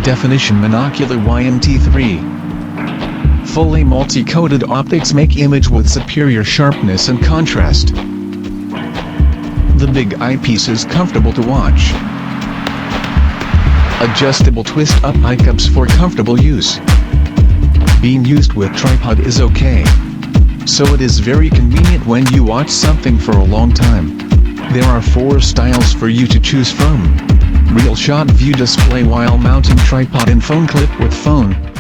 high-definition monocular YMT3. Fully multi-coated optics make image with superior sharpness and contrast. The big eyepiece is comfortable to watch. Adjustable twist-up eye cups for comfortable use. Being used with tripod is okay. So it is very convenient when you watch something for a long time. There are 4 styles for you to choose from. Real shot view display while mounting tripod and phone clip with phone.